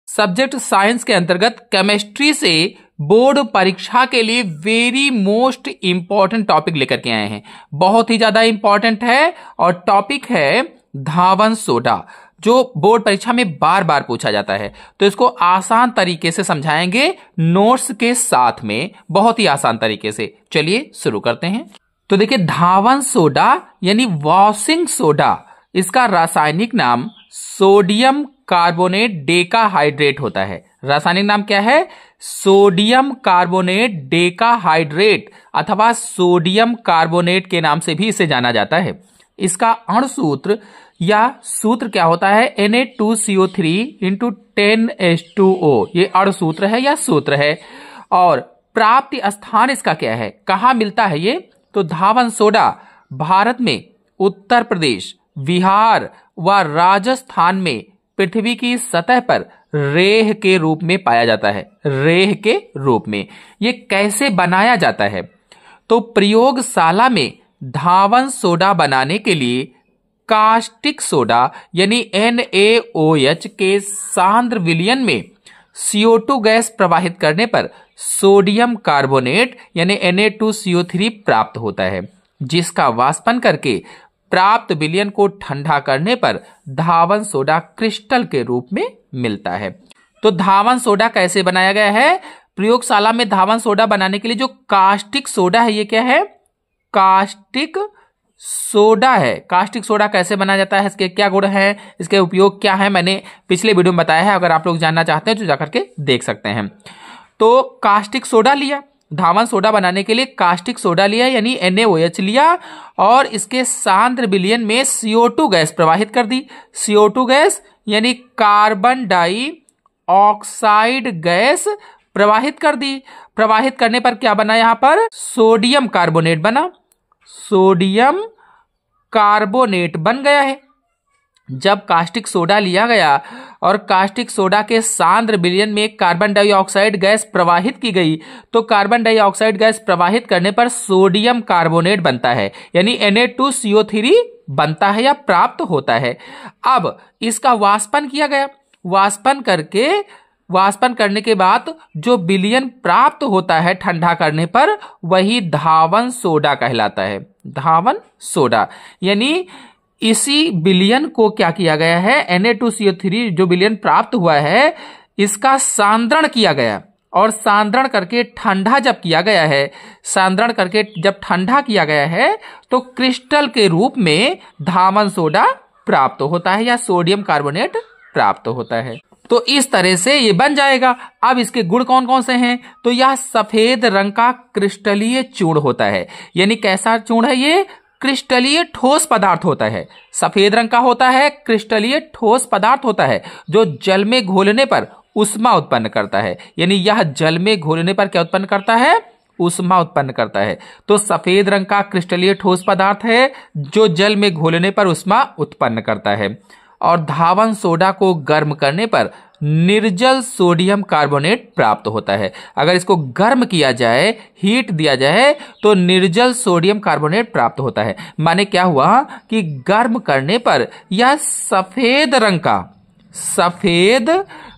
Subject science के अंतर्गत chemistry से बोर्ड परीक्षा के लिए वेरी मोस्ट इंपॉर्टेंट टॉपिक लेकर के आए हैं। बहुत ही ज्यादा इंपॉर्टेंट है और टॉपिक है धावन सोडा, जो बोर्ड परीक्षा में बार बार पूछा जाता है। तो इसको आसान तरीके से समझाएंगे नोट्स के साथ में, बहुत ही आसान तरीके से। चलिए शुरू करते हैं। तो देखिए, धावन सोडा यानी वॉशिंग सोडा, इसका रासायनिक नाम सोडियम कार्बोनेट डेकाहाइड्रेट होता है। रासायनिक नाम क्या है? सोडियम कार्बोनेट डेकाहाइड्रेट अथवा सोडियम कार्बोनेट के नाम से भी इसे जाना जाता है। इसका अणुसूत्र या सूत्र क्या होता है? Na2CO3 × 10H2O। ये अणुसूत्र है या सूत्र है। और प्राप्ति स्थान इसका क्या है? कहां मिलता है ये? तो धावन सोडा भारत में उत्तर प्रदेश, बिहार व राजस्थान में पृथ्वी की सतह पर रेह के रूप में पाया जाता है। रेह के रूप में। ये कैसे बनाया जाता है? तो प्रयोगशाला में धावन सोडा बनाने के लिए कास्टिक सोडा यानी NaOH के सांद्र विलयन में CO2 गैस प्रवाहित करने पर सोडियम कार्बोनेट यानी Na2CO3 प्राप्त होता है, जिसका वाष्पन करके प्राप्त विलयन को ठंडा करने पर धावन सोडा क्रिस्टल के रूप में मिलता है। तो धावन सोडा कैसे बनाया गया है? प्रयोगशाला में धावन सोडा बनाने के लिए जो कास्टिक सोडा है, ये क्या है? कास्टिक सोडा है। कास्टिक सोडा कैसे बनाया जाता है, इसके क्या गुण है, इसके उपयोग क्या है, मैंने पिछले वीडियो में बताया है। अगर आप लोग जानना चाहते हैं तो जाकर के देख सकते हैं। तो कास्टिक सोडा लिया, धावन सोडा बनाने के लिए कास्टिक सोडा लिया यानी NaOH लिया और इसके सांद्र विलयन में CO2 गैस प्रवाहित कर दी। CO2 गैस यानी कार्बन डाइऑक्साइड गैस प्रवाहित कर दी। प्रवाहित करने पर क्या बना? यहां पर सोडियम कार्बोनेट बना। सोडियम कार्बोनेट बन गया है। जब कास्टिक सोडा लिया गया और कास्टिक सोडा के सांद्र विलयन में कार्बन डाइऑक्साइड गैस प्रवाहित की गई, तो कार्बन डाइऑक्साइड गैस प्रवाहित करने पर सोडियम कार्बोनेट बनता है यानी Na2CO3 बनता है या प्राप्त होता है। अब इसका वाष्पन किया गया। वाष्पन करने के बाद जो विलयन प्राप्त होता है ठंडा करने पर, वही धावन सोडा कहलाता है। धावन सोडा यानी इसी विलयन को क्या किया गया है? Na2CO3 जो विलयन प्राप्त हुआ है, इसका सांद्रण किया गया और सांद्रण करके ठंडा जब किया गया है, सांद्रण करके जब ठंडा किया गया है, तो क्रिस्टल के रूप में धावन सोडा प्राप्त होता है या सोडियम कार्बोनेट प्राप्त होता है। तो इस तरह से ये बन जाएगा। अब इसके गुण कौन कौन से हैं? तो यह सफेद रंग का क्रिस्टलीय चूर्ण होता है। यानी कैसा चूर्ण है ये? क्रिस्टलीय ठोस पदार्थ होता है। सफेद रंग का होता है, क्रिस्टलीय ठोस पदार्थ होता है, जो जल में घोलने पर ऊष्मा उत्पन्न करता है। यानी यह जल में घोलने पर क्या उत्पन्न करता है? ऊष्मा उत्पन्न करता है। तो सफेद रंग का क्रिस्टलीय ठोस पदार्थ है जो जल में घोलने पर ऊष्मा उत्पन्न करता है। और धावन सोडा को गर्म करने पर निर्जल सोडियम कार्बोनेट प्राप्त होता है। अगर इसको गर्म किया जाए, हीट दिया जाए, तो निर्जल सोडियम कार्बोनेट प्राप्त होता है। माने क्या हुआ कि गर्म करने पर यह सफेद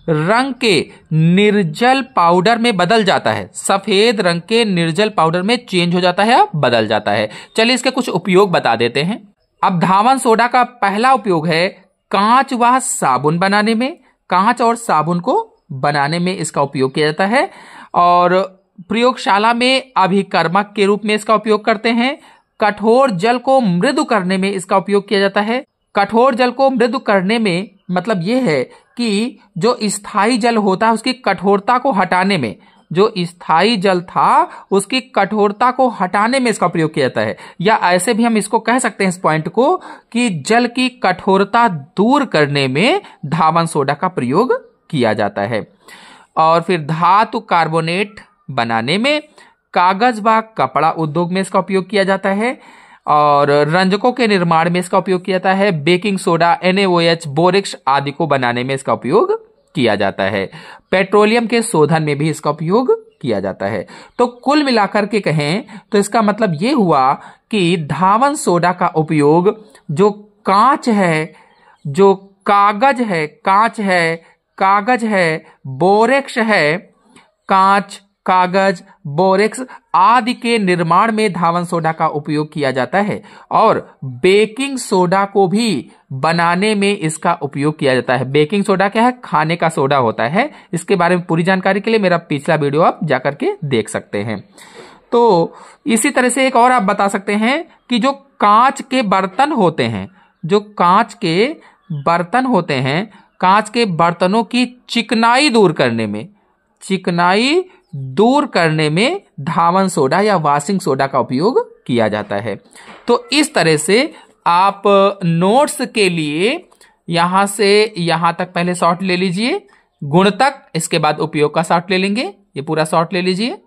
रंग के निर्जल पाउडर में बदल जाता है। सफेद रंग के निर्जल पाउडर में चेंज हो जाता है या बदल जाता है। चलिए इसके कुछ उपयोग बता देते हैं। अब धावन सोडा का पहला उपयोग है कांच व साबुन बनाने में। कांच और साबुन को बनाने में इसका उपयोग किया जाता है और प्रयोगशाला में अभिकर्मक के रूप में इसका उपयोग करते हैं। कठोर जल को मृदु करने में इसका उपयोग किया जाता है। कठोर जल को मृदु करने में मतलब यह है कि जो स्थायी जल होता है उसकी कठोरता को हटाने में, जो स्थायी जल था उसकी कठोरता को हटाने में इसका प्रयोग किया जाता है। या ऐसे भी हम इसको कह सकते हैं इस पॉइंट को कि जल की कठोरता दूर करने में धावन सोडा का प्रयोग किया जाता है। और फिर धातु कार्बोनेट बनाने में, कागज व कपड़ा उद्योग में इसका उपयोग किया जाता है और रंजकों के निर्माण में इसका उपयोग किया जाता है। बेकिंग सोडा, NaOH, बोरेक्स आदि को बनाने में इसका उपयोग किया जाता है। पेट्रोलियम के शोधन में भी इसका उपयोग किया जाता है। तो कुल मिलाकर के कहें तो इसका मतलब ये हुआ कि धावन सोडा का उपयोग जो कांच है, जो कागज है, कांच है, कागज है, बोरेक्स है, कांच, कागज, बोरेक्स आदि के निर्माण में धावन सोडा का उपयोग किया जाता है और बेकिंग सोडा को भी बनाने में इसका उपयोग किया जाता है। बेकिंग सोडा क्या है? खाने का सोडा होता है। इसके बारे में पूरी जानकारी के लिए मेरा पिछला वीडियो आप जाकर के देख सकते हैं। तो इसी तरह से एक और आप बता सकते हैं कि जो कांच के बर्तन होते हैं, जो कांच के बर्तन होते हैं, कांच के बर्तनों की चिकनाई दूर करने में धावन सोडा या वॉशिंग सोडा का उपयोग किया जाता है। तो इस तरह से आप नोट्स के लिए यहां से यहां तक पहले शॉर्ट ले लीजिए, गुण तक, इसके बाद उपयोग का शॉर्ट ले लेंगे। ये पूरा शॉर्ट ले लीजिए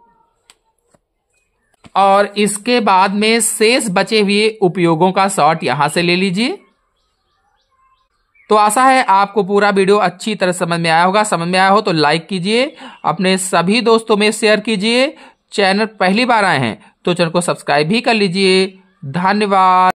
और इसके बाद में शेष बचे हुए उपयोगों का शॉर्ट यहां से ले लीजिए। तो आशा है आपको पूरा वीडियो अच्छी तरह समझ में आया होगा। समझ में आया हो तो लाइक कीजिए, अपने सभी दोस्तों में शेयर कीजिए। चैनल पहली बार आए हैं तो चैनल को सब्सक्राइब भी कर लीजिए। धन्यवाद।